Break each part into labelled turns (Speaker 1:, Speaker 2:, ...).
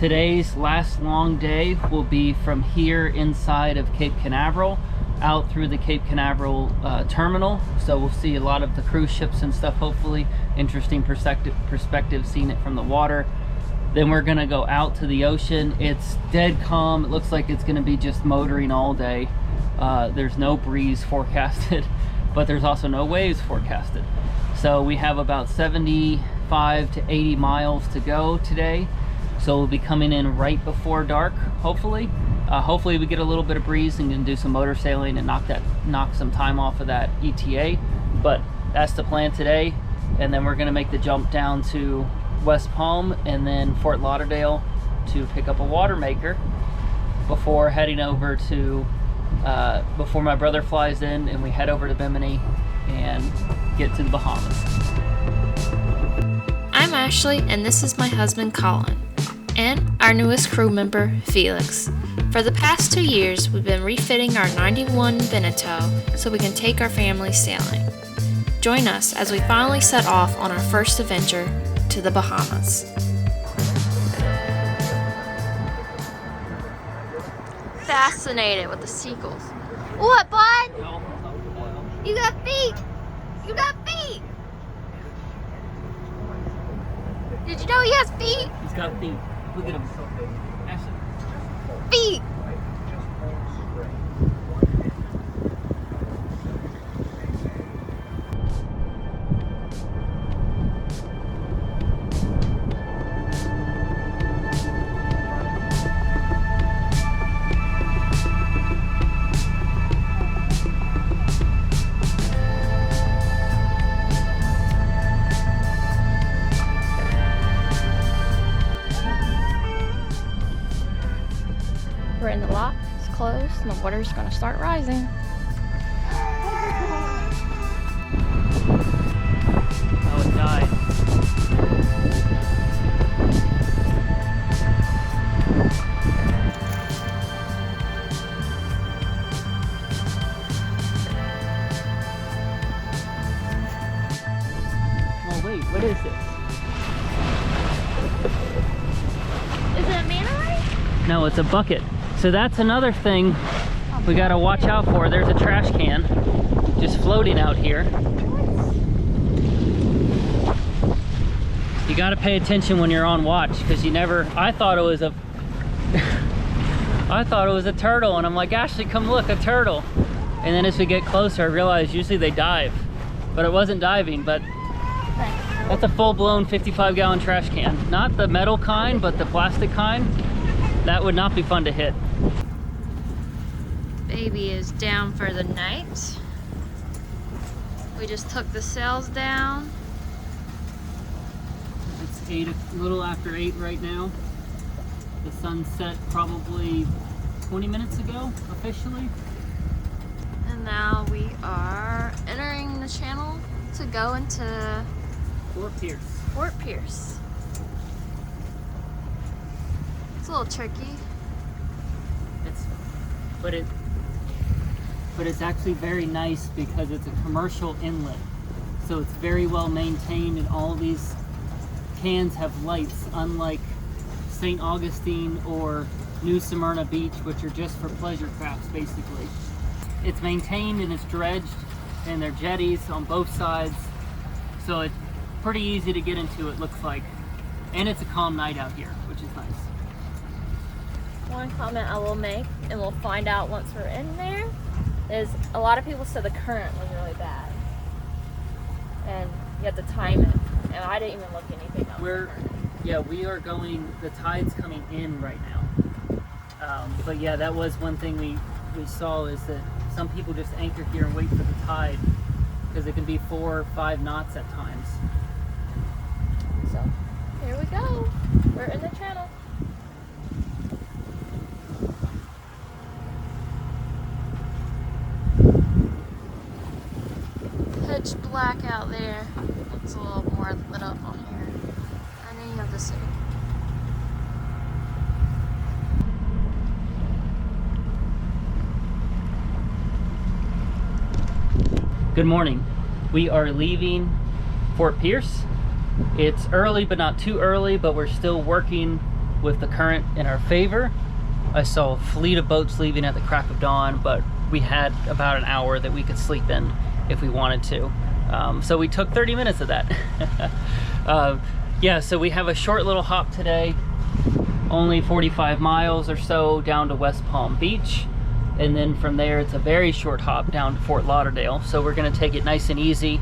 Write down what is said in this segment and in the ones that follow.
Speaker 1: Today's last long day will be from here inside of Cape Canaveral out through the Cape Canaveral terminal. So we'll see a lot of the cruise ships and stuff, hopefully. Interesting perspective seeing it from the water. Then we're gonna go out to the ocean. It's dead calm. It looks like it's gonna be just motoring all day. There's no breeze forecasted, but there's also no waves forecasted. So we have about 75 to 80 miles to go today. So we'll be coming in right before dark, hopefully. Hopefully we get a little bit of breeze and can do some motor sailing and knock some time off of that ETA. But that's the plan today. And then we're gonna make the jump down to West Palm and then Fort Lauderdale to pick up a water maker before heading over to, before my brother flies in and we head over to Bimini and get to the Bahamas.
Speaker 2: I'm Ashley and this is my husband Colin and our newest crew member Felix. For the past 2 years we've been refitting our 91 Beneteau so we can take our family sailing. Join us as we finally set off on our first adventure to the Bahamas. Fascinated with the seagulls. What, bud? You got feet! You got feet! Did you know he has feet?
Speaker 1: He's got feet. Look at him. Ashley.
Speaker 2: Feet! We're in the lock, it's closed, and the water's gonna start rising.
Speaker 1: Oh, it died. Oh wait, what is this?
Speaker 2: Is it a manta ray?
Speaker 1: No, it's a bucket. So that's another thing we gotta watch out for. There's a trash can just floating out here. You gotta pay attention when you're on watch because you never, I thought it was a I thought it was a turtle and I'm like, Ashley, come look, a turtle. And then as we get closer, I realized usually they dive, but it wasn't diving. But that's a full-blown 55-gallon trash can. Not the metal kind, but the plastic kind. That would not be fun to hit.
Speaker 2: Baby is down for the night. We just took the sails down.
Speaker 1: It's a little after 8 right now. The sun set probably 20 minutes ago, officially.
Speaker 2: And now we are entering the channel to go into
Speaker 1: Fort Pierce.
Speaker 2: Fort Pierce. It's a little tricky.
Speaker 1: But it's actually very nice because it's a commercial inlet. So it's very well maintained and all these cans have lights, unlike St. Augustine or New Smyrna Beach, which are just for pleasure crafts basically. It's maintained and it's dredged and there are jetties on both sides. So it's pretty easy to get into, it looks like. And it's a calm night out here, which is nice.
Speaker 2: One comment I will make, and we'll find out once we're in there, is a lot of people said the current was really bad. And you have to time it. And I didn't even look anything up.
Speaker 1: Yeah, we are going, the tide's coming in right now. But yeah, that was one thing we saw is that some people just anchor here and wait for the tide because it can be 4 or 5 knots at times.
Speaker 2: So, here we go. We're in the channel. Pitch black out there. Looks a little more lit up on here. And then you have the city.
Speaker 1: Good morning. We are leaving Fort Pierce. It's early, but not too early, but we're still working with the current in our favor. I saw a fleet of boats leaving at the crack of dawn, but we had about an hour that we could sleep in if we wanted to. So we took 30 minutes of that. Yeah, so we have a short little hop today, only 45 miles or so down to West Palm Beach. And then from there, it's a very short hop down to Fort Lauderdale. So we're gonna take it nice and easy.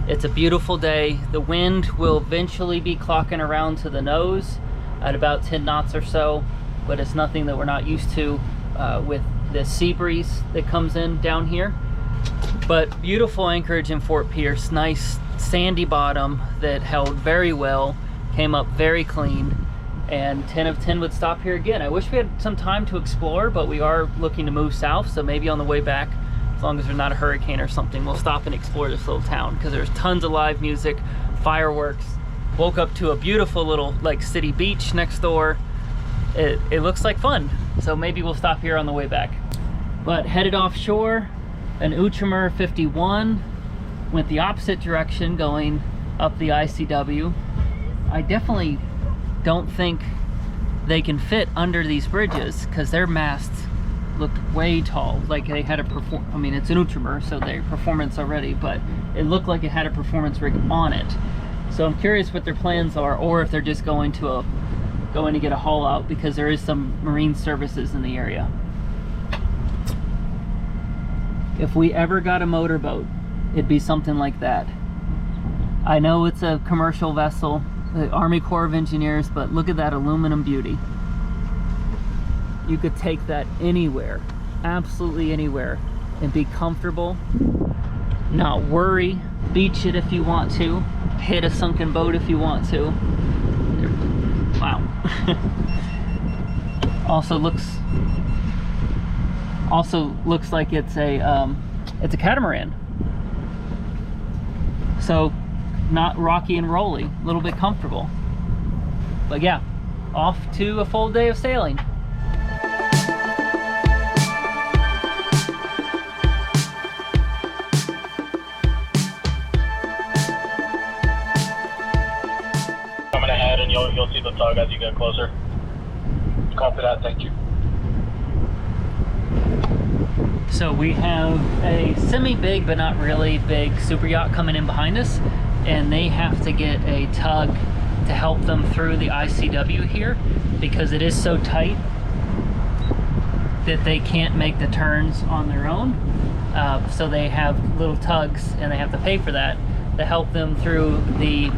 Speaker 1: It's a beautiful day. The wind will eventually be clocking around to the nose at about 10 knots or so, but it's nothing that we're not used to with the sea breeze that comes in down here. But beautiful anchorage in Fort Pierce, nice sandy bottom that held very well, came up very clean, and 10 of 10 would stop here again. I wish we had some time to explore, but we are looking to move south, so maybe on the way back, as long as there's not a hurricane or something, we'll stop and explore this little town, because there's tons of live music, fireworks. Woke up to a beautiful little like city beach next door. It looks like fun, so maybe we'll stop here on the way back. But headed offshore, an Outremer 51 went the opposite direction going up the ICW. I definitely don't think they can fit under these bridges because their masts looked way tall, like they had a I mean, it's an Outremer, so they're performance already, but it looked like it had a performance rig on it. So I'm curious what their plans are, or if they're just going to get a haul out, because there is some marine services in the area. If we ever got a motorboat, it'd be something like that. I know it's a commercial vessel, the Army Corps of Engineers, but look at that aluminum beauty. You could take that anywhere, absolutely anywhere, and be comfortable, not worry, beach it if you want to, hit a sunken boat if you want to. Wow. Also looks like it's a catamaran. So not rocky and rolly, a little bit comfortable. But yeah, off to a full day of sailing.
Speaker 3: Coming ahead, and you'll see the tug as you get closer. Copy that, thank you.
Speaker 1: So we have a semi-big but not really big super yacht coming in behind us, and they have to get a tug to help them through the ICW here because it is so tight that they can't make the turns on their own. So they have little tugs, and they have to pay for that to help them through the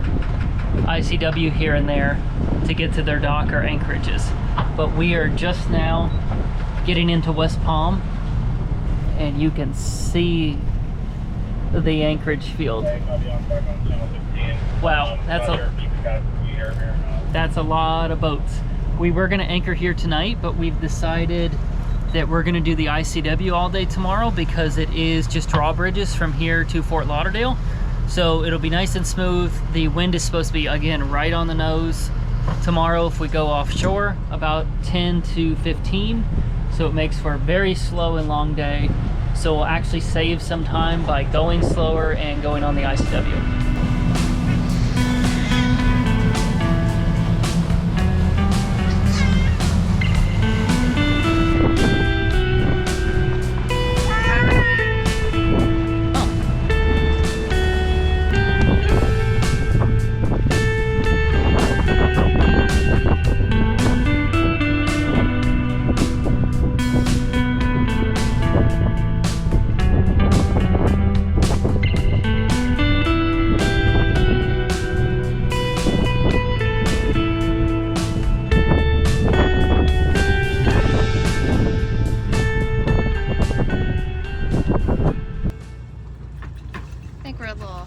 Speaker 1: ICW here and there to get to their dock or anchorages. But we are just now getting into West Palm, and you can see the anchorage field. Wow, that's a lot of boats. We were gonna anchor here tonight, but we've decided that we're gonna do the ICW all day tomorrow because it is just drawbridges from here to Fort Lauderdale. So it'll be nice and smooth. The wind is supposed to be, again, right on the nose tomorrow if we go offshore, about 10 to 15. So it makes for a very slow and long day. So we'll actually save some time by going slower and going on the ICW.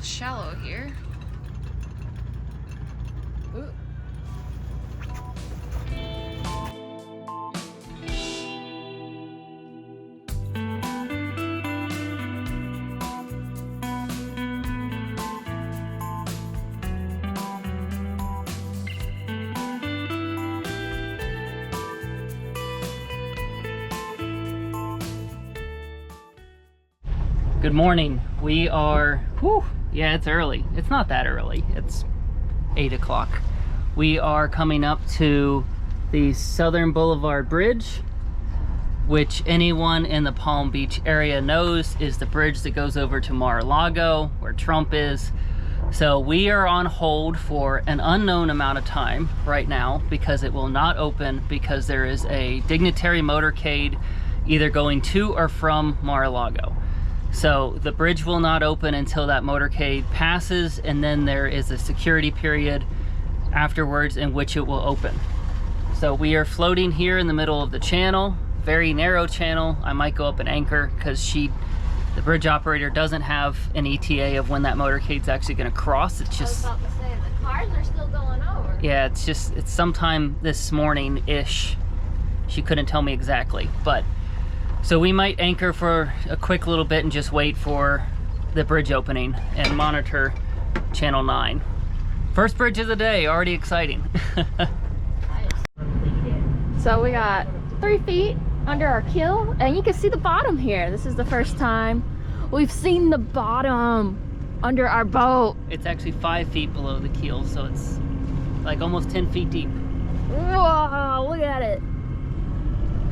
Speaker 2: Shallow here. Ooh.
Speaker 1: Good morning. We are, yeah, it's early. It's not that early. It's 8 o'clock. We are coming up to the Southern Boulevard Bridge, which anyone in the Palm Beach area knows is the bridge that goes over to Mar-a-Lago, where Trump is. So we are on hold for an unknown amount of time right now because it will not open because there is a dignitary motorcade either going to or from Mar-a-Lago. So the bridge will not open until that motorcade passes, and then there is a security period afterwards in which it will open. So we are floating here in the middle of the channel, very narrow channel. I might go up and anchor because the bridge operator doesn't have an ETA of when that motorcade's actually going to cross. It's just,
Speaker 2: I was about to say, the cars are still going over.
Speaker 1: yeah, it's sometime this morning-ish. She couldn't tell me exactly, but so we might anchor for a quick little bit and just wait for the bridge opening and monitor channel 9. First bridge of the day, already exciting.
Speaker 2: So we got 3 feet under our keel, and you can see the bottom here. This is the first time we've seen the bottom under our boat.
Speaker 1: It's actually 5 feet below the keel, so it's like almost 10 feet deep.
Speaker 2: Whoa, look at it.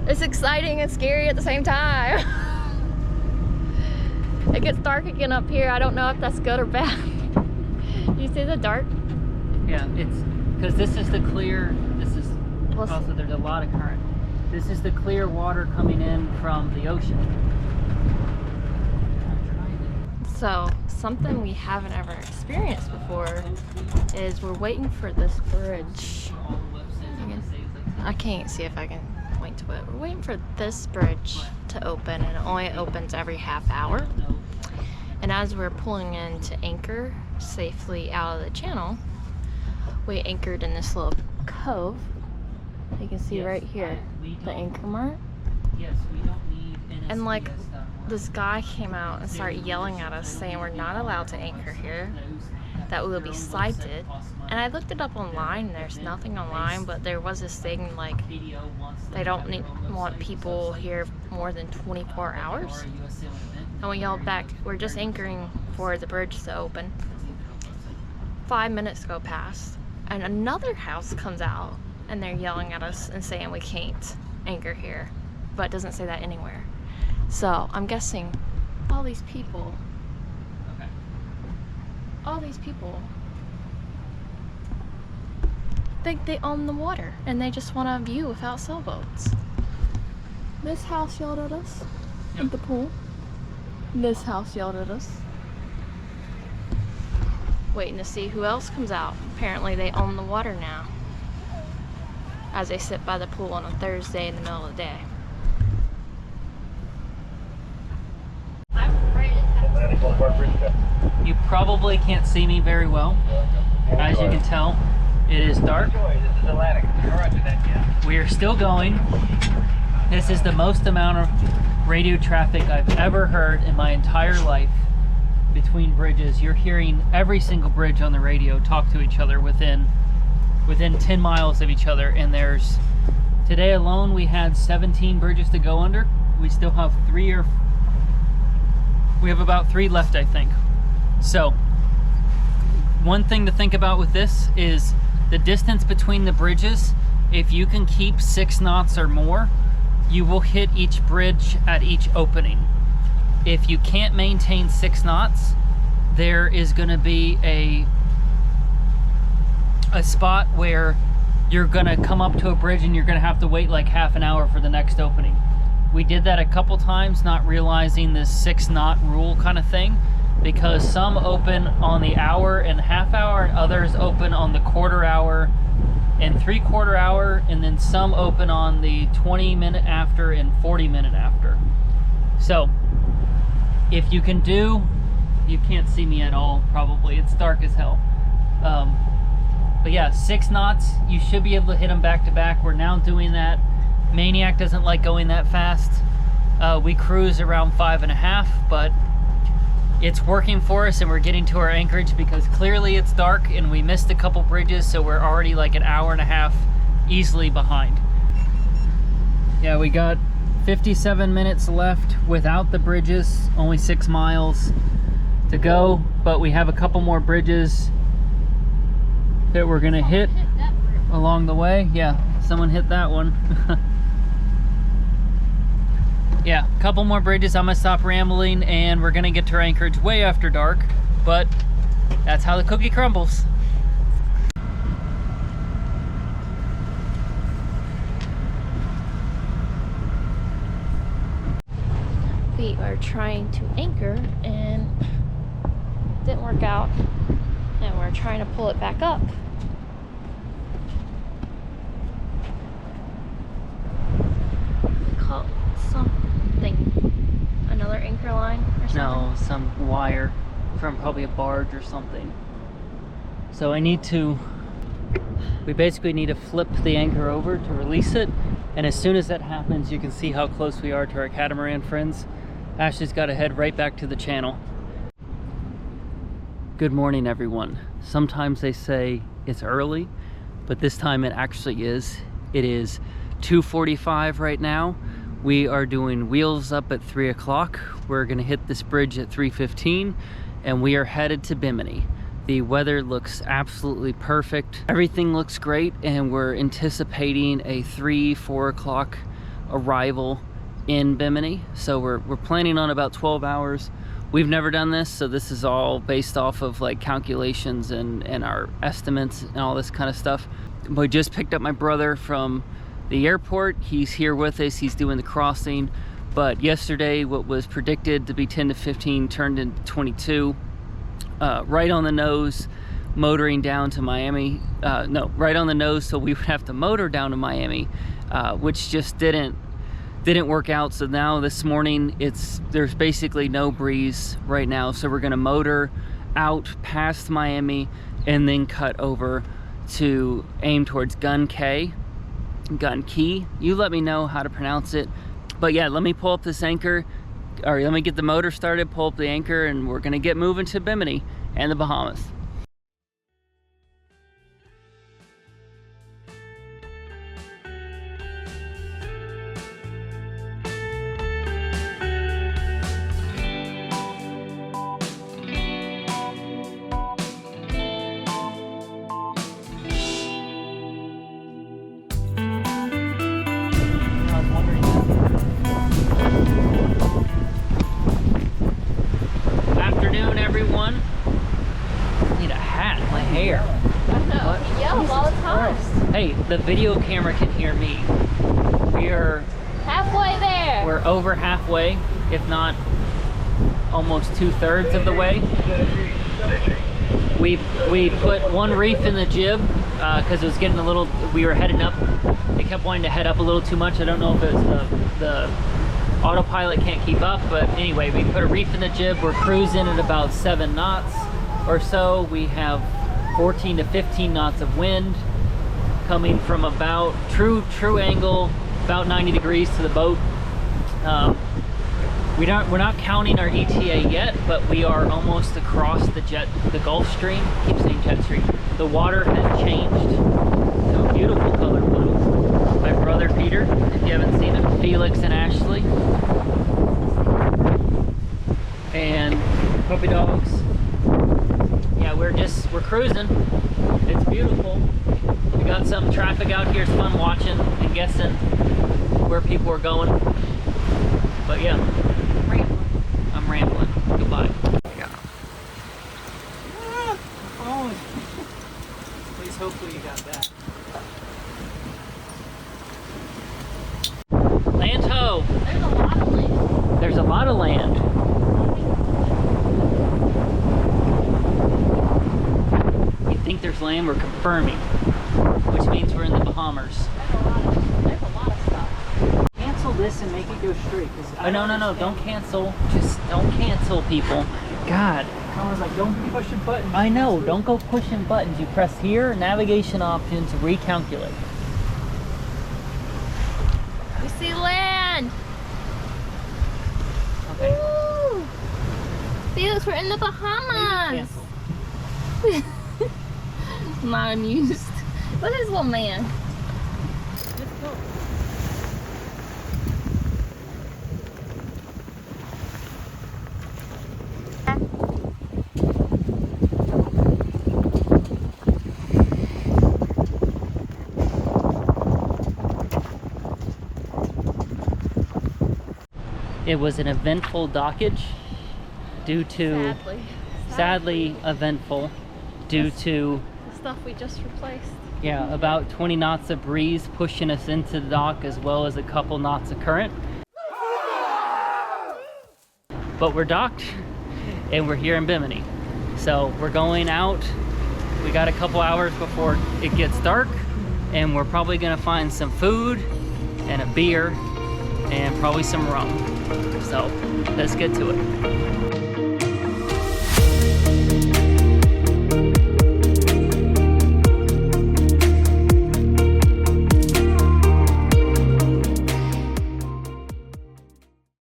Speaker 2: It's exciting and scary at the same time. It gets dark again up here. I don't know if that's good or bad. You see the dark?
Speaker 1: Yeah, it's because this is the clear, also there's a lot of current. This is the clear water coming in from the ocean.
Speaker 2: So something we haven't ever experienced before is we're waiting for this bridge. I can't see if I can point to it. We're waiting for this bridge to open, and it only opens every half hour. And as we're pulling in to anchor safely out of the channel, we anchored in this little cove. You can see right here the anchor mark.
Speaker 1: Yes, we don't need NSPS.
Speaker 2: And like this guy came out and started yelling at us saying we're not allowed to anchor here, that we will be cited. And I looked it up online, there's nothing online, but there was this thing like they don't want people here more than 24 hours. And we yelled back, we're just anchoring for the bridge to open. 5 minutes go past, and another house comes out, and they're yelling at us and saying we can't anchor here, but it doesn't say that anywhere. So I'm guessing all these people think they own the water and they just want a view without sailboats. This house yelled at us at the pool. This house yelled at us. Waiting to see who else comes out. Apparently they own the water now, as they sit by the pool on a Thursday in the middle of the day.
Speaker 1: You probably can't see me very well. As you can tell, it is dark. We are still going. This is the most amount of radio traffic I've ever heard in my entire life between bridges. You're hearing every single bridge on the radio talk to each other within 10 miles of each other, and today alone we had 17 bridges to go under. We still have we have about 3 left, I think. So one thing to think about with this is the distance between the bridges. If you can keep 6 knots or more, you will hit each bridge at each opening. If you can't maintain 6 knots, there is going to be a spot where you're going to come up to a bridge and you're going to have to wait like half an hour for the next opening. We did that a couple times, not realizing this 6 knot rule kind of thing, because some open on the hour and half hour, and others open on the quarter hour and 3/4 hour, and then some open on the 20-minute after and 40-minute after. So if you can you can't see me at all probably, it's dark as hell. But yeah, 6 knots, you should be able to hit them back to back. We're now doing that. Maniac doesn't like going that fast. We cruise around 5.5, but it's working for us, and we're getting to our anchorage because clearly it's dark and we missed a couple bridges, so we're already like an hour and a half easily behind. Yeah, we got 57 minutes left without the bridges, only 6 miles to go, but we have a couple more bridges that we're gonna hit along the way. Yeah, someone hit that one. Yeah, a couple more bridges. I'm gonna stop rambling and we're gonna get to our anchorage way after dark, but that's how the cookie crumbles.
Speaker 2: We are trying to anchor and didn't work out, and we're trying to pull it back up. We caught something, another anchor line or something?
Speaker 1: No, some wire from probably a barge or something. So we basically need to flip the anchor over to release it, and as soon as that happens, you can see how close we are to our catamaran friends. Ashley's got to head right back to the channel. Good morning, everyone. Sometimes they say it's early, but this time it actually is. It is 2:45 right now. We are doing wheels up at 3 o'clock. We're gonna hit this bridge at 3:15, and we are headed to Bimini. The weather looks absolutely perfect. Everything looks great, and we're anticipating a 3-4 o'clock arrival in Bimini. So we're planning on about 12 hours. We've never done this, so this is all based off of like calculations and our estimates and all this kind of stuff. We just picked up my brother from the airport. He's here with us. He's doing the crossing. But yesterday, what was predicted to be 10 to 15 turned into 22. Right on the nose, motoring down to Miami. No, right on the nose, so we would have to motor down to Miami, which just didn't work out. So now this morning there's basically no breeze right now, so we're gonna motor out past Miami and then cut over to aim towards Gun Key. You let me know how to pronounce it. But yeah, let me pull up this anchor, or let me get the motor started, pull up the anchor, and we're gonna get moving to Bimini and the Bahamas. Afternoon, everyone. I need a hat, my hair.
Speaker 2: I know, he yells all the time.
Speaker 1: Hey, the video camera can hear me. We are
Speaker 2: Halfway there.
Speaker 1: We're over halfway, if not almost 2/3 of the way. We put one reef in the jib because it was getting a little, we were heading up. It kept wanting to head up a little too much. I don't know if it's the autopilot can't keep up, but anyway, we put a reef in the jib. We're cruising at about 7 knots or so. We have 14 to 15 knots of wind coming from about true angle, about 90 degrees to the boat. We're not counting our ETA yet, but we are almost across the Gulf Stream. I keep saying jet stream. The water has changed to a beautiful color blue. My brother Peter, if you haven't seen him, Felix and Ashley, and puppy dogs. Yeah, we're cruising. It's beautiful. We got some traffic out here. It's fun watching and guessing where people are going. But yeah, I'm rambling. Goodbye.
Speaker 4: Yeah.
Speaker 1: Oh, please, hopefully you got that. Land ho!
Speaker 2: There's a lot of land.
Speaker 1: There's a lot of land. You think there's land? We're confirming, which means we're in the Bahamas.
Speaker 2: There's a lot of stuff.
Speaker 1: Cancel this and make it go straight. Oh, no, don't cancel. Just don't cancel, people. God.
Speaker 4: I was like, don't be pushing buttons.
Speaker 1: I know, don't go pushing buttons. You press here, navigation options, recalculate.
Speaker 2: We see land.
Speaker 1: Okay.
Speaker 2: Woo! Felix, we're in the Bahamas. I'm not amused. Look at this little man.
Speaker 1: Let's go. It was an eventful dockage due to, sadly eventful due to
Speaker 2: the stuff we just replaced.
Speaker 1: Yeah, about 20 knots of breeze pushing us into the dock, as well as a couple knots of current. But we're docked and we're here in Bimini. So we're going out. We got a couple hours before it gets dark, and we're probably gonna find some food and a beer and probably some rum. So let's get to it.